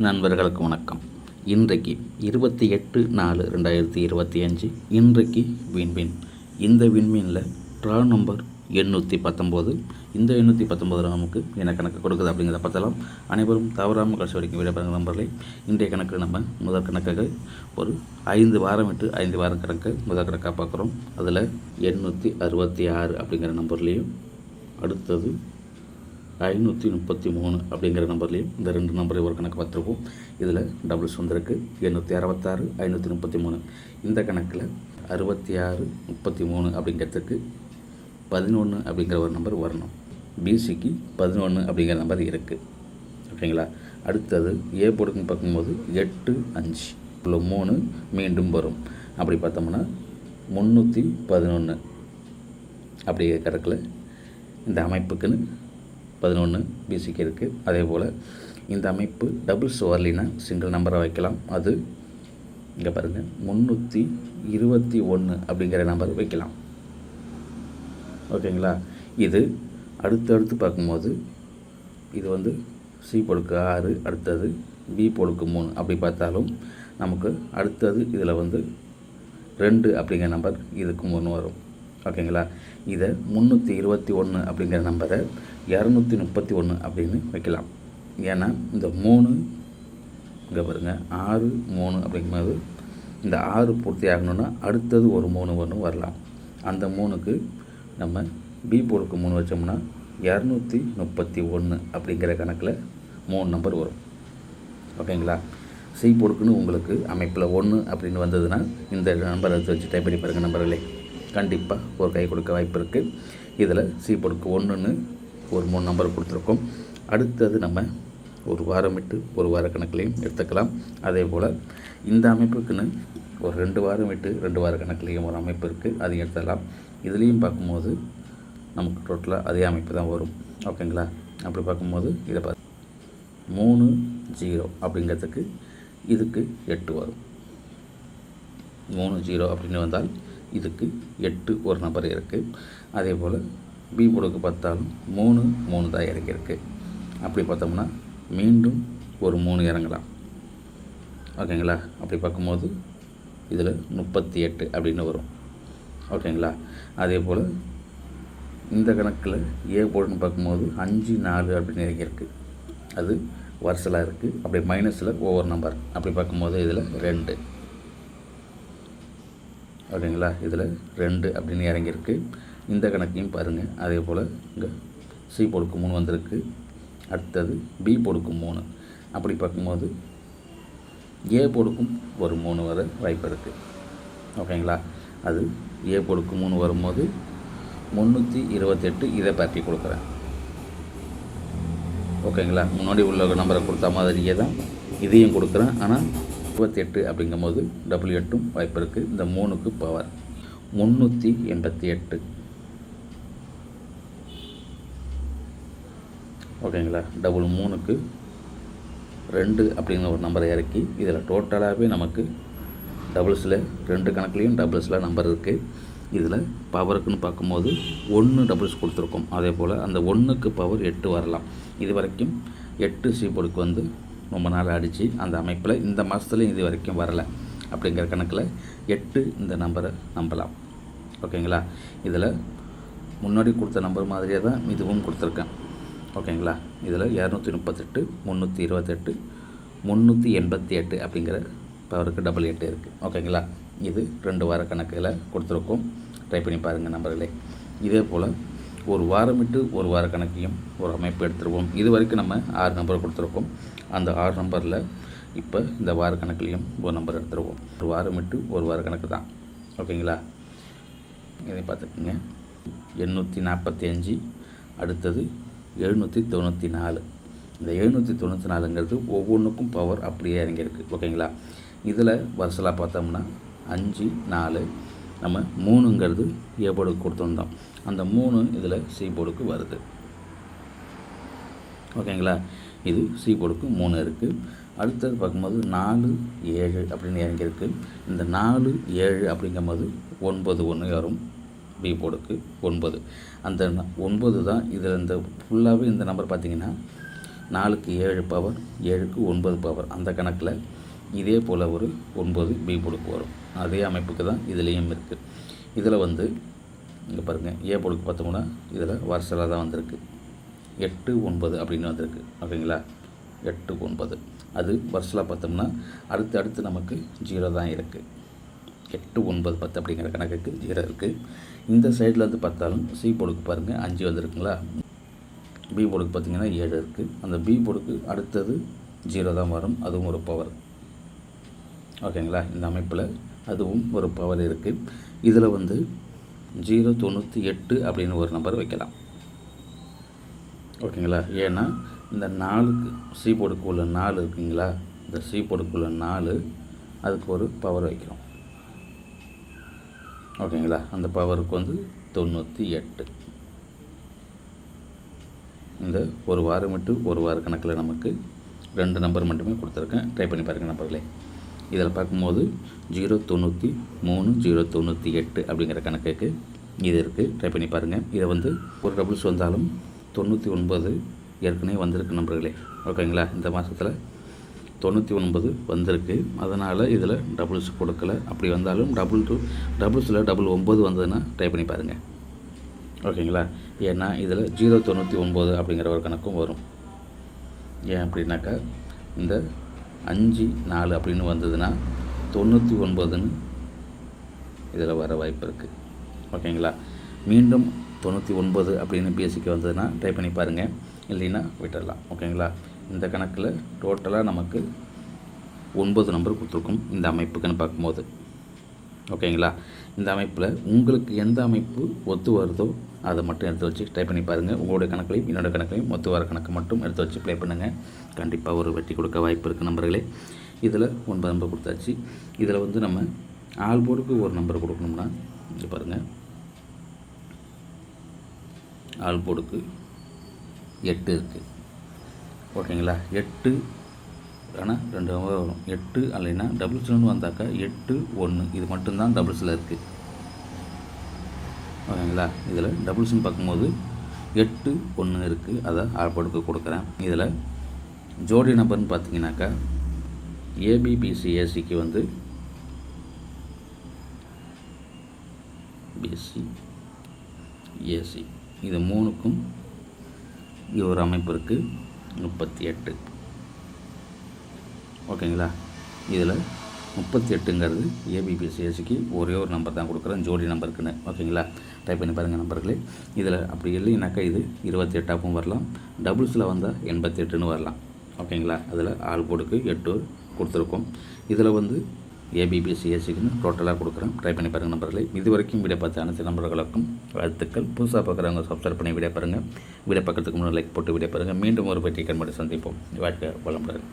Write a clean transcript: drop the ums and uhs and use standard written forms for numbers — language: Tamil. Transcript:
நண்பர்களுக்கு வணக்கம். இன்றைக்கு 28/4/2025 இன்றைக்கு விண்மீன். இந்த விண்மீனில் ட்ரா நம்பர் 819. இந்த 819 நமக்கு என்ன கணக்கு கொடுக்குது அப்படிங்கிறத பார்த்தலாம். அனைவரும் தவறாமல் கடைசி வரைக்கும் விடைபெறுங்க நம்பர்களை. இன்றைய கணக்கு நம்ம முதல் கணக்காக ஒரு 5 வாரம் விட்டு 5 வாரம் கணக்கு முதல் கணக்காக பார்க்குறோம். அதில் 866 அப்படிங்கிற நம்பர்லேயும் அடுத்தது 533 அப்படிங்கிற நம்பர்லேயும் இந்த 2 நம்பரையும் ஒரு கணக்கு பார்த்துருப்போம். இதில் டபுள்ஸ் வந்திருக்கு 866 533. இந்த கணக்கில் 66 33 அப்படிங்கிறதுக்கு 11 அப்படிங்கிற ஒரு நம்பர் வரணும். பிசிக்கு 11 அப்படிங்கிற நம்பர் இருக்குது. ஓகேங்களா. அடுத்தது ஏ போடுக்குன்னு பார்க்கும்போது 8 5 உள்ள 3 மீண்டும் வரும். அப்படி பார்த்தோம்னா 311 அப்படிங்கிற கணக்கில் இந்த அமைப்புக்குன்னு 11 பிசிக்கு இருக்குது. அதே போல் இந்த அமைப்பு டபுள்ஸ் வரலினா சிங்கிள் நம்பரை வைக்கலாம். அது இங்கே பாருங்கள் 321 அப்படிங்கிற நம்பர் வைக்கலாம். ஓகேங்களா. இது அடுத்தடுத்து பார்க்கும்போது இது சி பொடுக்கு 6, அடுத்தது பி பொடுக்கு 3 அப்படி பார்த்தாலும் நமக்கு அடுத்தது இதில் 2 அப்படிங்கிற நம்பர் இதுக்கு 3 வரும். ஓகேங்களா. இதை 321 அப்படிங்கிற நம்பரை 231 அப்படின்னு வைக்கலாம். ஏன்னா இந்த 3 இங்கே பாருங்கள் 6 3 அப்படிங்கும்போது இந்த 6 பூர்த்தி ஆகணுன்னா அடுத்தது ஒரு 3 ஒன்று வரலாம். அந்த 3க்கு நம்ம பி பொடுக்கு 3 வச்சோம்னா 231 அப்படிங்கிற கணக்கில் 3 நம்பர் வரும். ஓகேங்களா. சி பொடுக்குன்னு உங்களுக்கு அமைப்பில் 1 அப்படின்னு வந்ததுன்னா இந்த நம்பரை வச்சு டைப் பண்ணி பாருங்கள் நம்பர்களே. கண்டிப்பாக ஒரு கை கொடுக்க வாய்ப்பு இருக்குது. இதில் சி பொடுக்கு 1ன்னு ஒரு 3 நம்பர் கொடுத்துருக்கோம். அடுத்தது நம்ம ஒரு வாரம் விட்டு ஒரு வார கணக்குலையும் எடுத்துக்கலாம். அதே போல் இந்த அமைப்புக்குன்னு ஒரு 2 வாரம் விட்டு 2 வார கணக்குலேயும் ஒரு அமைப்பு இருக்குது, அதையும் எடுத்துக்கலாம். இதுலேயும் பார்க்கும்போது நமக்கு டோட்டலாக அதே அமைப்பு தான் வரும். ஓகேங்களா. அப்படி பார்க்கும்போது இதை 30 அப்படிங்கிறதுக்கு இதுக்கு 8 வரும். 30 அப்படின்னு வந்தால் இதுக்கு 8 ஒரு நம்பர் இருக்குது. அதே போல் பி பொடுக்கு பார்த்தாலும் 3 தான் இறங்கியிருக்கு. அப்படி பார்த்தோம்னா மீண்டும் ஒரு 3 இறங்கலாம். ஓகேங்களா. அப்படி பார்க்கும்போது இதில் 38 அப்படின்னு வரும். ஓகேங்களா. அதே போல் இந்த கணக்கில் ஏ போடுன்னு பார்க்கும்போது 5 4 அப்படின்னு இறங்கியிருக்கு. அது வருசலாக இருக்குது. அப்படி மைனஸில் ஒவ்வொரு நம்பர் அப்படி பார்க்கும்போது இதில் 2. ஓகேங்களா. இதில் 2 அப்படின்னு இறங்கியிருக்கு. இந்த கணக்கையும் பாருங்கள். அதே போல் இங்கே சி பொடுக்கு 3 வந்திருக்கு. அடுத்தது பி பொடுக்கு 3. அப்படி பார்க்கும்போது ஏ பொடுக்கும் ஒரு 3 வர வாய்ப்பு இருக்குது. ஓகேங்களா. அது ஏ பொடுக்கு 3 வரும்போது 328 இதை பற்றி கொடுக்குறேன். ஓகேங்களா. முன்னாடி உள்ள நம்பரை கொடுத்த மாதிரியே தான் இதையும் கொடுக்குறேன். ஆனால் 28 அப்படிங்கும்போது 8 வாய்ப்பு இருக்குது. இந்த 3க்கு பவர் 388. ஓகேங்களா. 3க்கு 2 அப்படிங்கிற ஒரு நம்பரை இறக்கி இதில் டோட்டலாகவே நமக்கு டபுள்ஸில் 2 கணக்குலேயும் டபுள்ஸில் நம்பர் இருக்குது. இதில் பவருக்குன்னு பார்க்கும்போது 1 டபுள்ஸ் கொடுத்துருக்கோம். அதே போல் அந்த 1க்கு பவர் 8 வரலாம். இது வரைக்கும் 8 சி பொடுக்கு ரொம்ப நாள் அடித்து அந்த அமைப்பில் இந்த மாதத்துலேயும் இது வரைக்கும் வரலை. அப்படிங்கிற கணக்கில் 8 இந்த நம்பரை நம்பலாம். ஓகேங்களா. இதில் முன்னாடி கொடுத்த நம்பர் மாதிரியே தான் இதுவும் கொடுத்துருக்கேன். ஓகேங்களா. இதில் 238 328 388 அப்படிங்கிற பவருக்கு 8 இருக்குது. ஓகேங்களா. இது 2 வார கணக்கில் கொடுத்துருக்கோம். ட்ரை பண்ணி பாருங்கள் நம்பர்களே. இதே போல் ஒரு வாரம் விட்டு ஒரு வார கணக்கையும் ஒரு அமைப்பு எடுத்துருவோம். இது வரைக்கும் நம்ம 6 நம்பர் கொடுத்துருக்கோம். அந்த 6 நம்பரில் இப்போ இந்த வார கணக்குலேயும் ஒரு நம்பர் எடுத்துருவோம். ஒரு வாரம் விட்டு ஒரு வார கணக்கு தான். ஓகேங்களா. இதை பார்த்துக்குங்க. 845 அடுத்தது 794. இந்த 794ங்கிறது ஒவ்வொன்றுக்கும் பவர் அப்படியே இறங்கியிருக்கு. ஓகேங்களா. இதில் வருசலாக பார்த்தோம்னா 5 4 நம்ம 3ங்கிறது ஏ போர்டுக்கு கொடுத்துருந்தோம். அந்த 3 இதில் சி போர்டுக்கு வருது. ஓகேங்களா. இது சி போர்டுக்கு 3 இருக்குது. அடுத்தது பார்க்கும்போது 4 7 அப்படின்னு இறங்கியிருக்கு. இந்த 4 7 அப்படிங்கும்போது 9 1 வரும். பி போர்டுக்கு 9. அந்த 9 தான் இதில் இந்த ஃபுல்லாகவே இந்த நம்பர் பார்த்திங்கன்னா 4க்கு 7 பவர், 7க்கு 9 பவர். அந்த கணக்கில் இதே போல் ஒரு 9 பி போர்டுக்கு வரும். அதே அமைப்புக்கு தான் இதுலேயும் இருக்குது. இதில் வந்து இங்கே பாருங்கள், ஏ போர்டுக்கு பார்த்தோம்னா இதில் வரிசையில் தான் வந்திருக்கு. 8 9 அப்படின்னு வந்திருக்கு. ஓகேங்களா, 8 9 அது வரிசையில் பார்த்தோம்னா அடுத்து நமக்கு 0 தான் இருக்குது. 8 9 10 அப்படிங்கிற கணக்குக்கு 0 இருக்குது. இந்த சைடில் வந்து பார்த்தாலும் சி போர்டுக்கு பாருங்கள் 5 வந்திருக்குங்களா. பி போர்டுக்கு பார்த்திங்கன்னா 7 இருக்குது. அந்த பி போர்டுக்கு அடுத்தது 0 தான் வரும். அதுவும் ஒரு பவர். ஓகேங்களா, இந்த அமைப்பில் அதுவும் ஒரு பவர் இருக்குது. இதில் வந்து 098 அப்படின்னு ஒரு நம்பர் வைக்கலாம். ஓகேங்களா, ஏன்னா இந்த 4க்கு சி போர்டுக்கு உள்ள 4 இருக்குங்களா, இந்த சி போர்டுக்கு உள்ள 4 அதுக்கு ஒரு பவர் வைக்கிறோம். ஓகேங்களா, அந்த பவருக்கு வந்து 98. இந்த ஒரு வாரம் விட்டு ஒரு வார கணக்கில் நமக்கு 2 நம்பர் மட்டுமே கொடுத்துருக்கேன். ட்ரை பண்ணி பாருங்கள் நம்பர்களே. இதில் பார்க்கும்போது 093 098 அப்படிங்கிற கணக்குக்கு இது இருக்குது. ட்ரை பண்ணி பாருங்கள். இதை வந்து ஒரு டபுள்ஸ் வந்தாலும் 99 ஏற்கனவே வந்திருக்கு நம்பர்களே. ஓகேங்களா, இந்த மாதத்தில் 99 வந்திருக்கு. அதனால் இதில் டபுள்ஸ் கொடுக்கல. அப்படி வந்தாலும் டபுள்ஸில் 9 வந்ததுன்னா ட்ரை பண்ணி பாருங்கள். ஓகேங்களா, ஏன்னா இதில் 099 அப்படிங்கிற ஒரு கணக்கும் வரும். ஏன் அப்படின்னாக்கா இந்த 5 4 அப்படின்னு வந்ததுன்னா 99ன்னு இதில் வர வாய்ப்பு இருக்குது. ஓகேங்களா, மீண்டும் 99 அப்படின்னு பேசிக்க வந்ததுன்னா ட்ரை பண்ணி பாருங்கள். இல்லைன்னா விட்டுடலாம். ஓகேங்களா, இந்த கணக்கில் டோட்டலாக நமக்கு 9 நம்பர் கொடுத்துருக்கும் இந்த அமைப்புக்குன்னு பார்க்கும்போது. ஓகேங்களா, இந்த அமைப்பில் உங்களுக்கு எந்த அமைப்பு ஒத்து வருதோ அதை மட்டும் எடுத்து வச்சு ட்ரை பண்ணி பாருங்கள். உங்களுடைய கணக்குலையும் என்னோடய கணக்குலையும் ஒத்து வர கணக்கு மட்டும் எடுத்து வச்சு ப்ளே பண்ணுங்கள். கண்டிப்பாக ஒரு வெற்றி கொடுக்க வாய்ப்பு இருக்குது நம்பர்களே. இதில் 9 நம்பர் கொடுத்தாச்சு. இதில் வந்து நம்ம ஆல் போர்டுக்கு ஒரு நம்பர் கொடுக்கணும்னா இங்கே பாருங்கள், ஆல் போர்டுக்கு 8 இருக்குது. ஓகேங்களா, 8 ஆனால் 2 நம்பர் வரும். 8 அல்லைன்னா டபுள்ஸ்னு வந்தாக்கா 8 1 இது மட்டும்தான் டபுள்ஸில் இருக்குது. ஓகேங்களா, இதில் டபுள்ஸ்னு பார்க்கும்போது 8 1 இருக்குது. அதை ஆல்போர்டுக்கு கொடுக்குறேன். இதில் ஜோடி நம்பர்னு பார்த்தீங்கன்னாக்கா ஏபிபிசி ஏசிக்கு வந்து பிசி ஏசி இது 3க்கும் இது ஒரு அமைப்பு இருக்குது. 38. ஓகேங்களா, இதில் 38ங்கிறது ஏபிபிசிஎஸ்சிக்கு ஒரே ஒரு நம்பர் தான் கொடுக்குறேன், ஜோடி நம்பருக்குன்னு. ஓகேங்களா, டைப் பண்ணி பாருங்கள் நம்பர்களே. இதில் அப்படி இல்லைனாக்கா இது 28ஆகவும் வரலாம், டபுள்ஸில் வந்தால் 88ன்னு வரலாம். ஓகேங்களா, அதில் ஆல் போர்டுக்கு 8 கொடுத்துருக்கோம். இதில் வந்து ஏபிபிசிஎஸ்சிக்குன்னு டோட்டலாக கொடுக்குறேன். ட்ரை பண்ணி பாருங்கள் நம்பர்களே. இது வரைக்கும் வீடியோ பார்த்த அனைத்து நம்பர்களுக்கும் வாழ்த்துக்கள். புதுசாக பார்க்குறவங்க சப்ஸ்கிரைப் பண்ணி வீடியோ பாருங்கள். வீடியோ பார்க்கறதுக்கு முன்னாடி லைக் போட்டு வீடியோ பாருங்கள். மீண்டும் ஒரு வெற்றி கண்மடி சந்திப்போம். வாழ்க்கை வளமுடன்.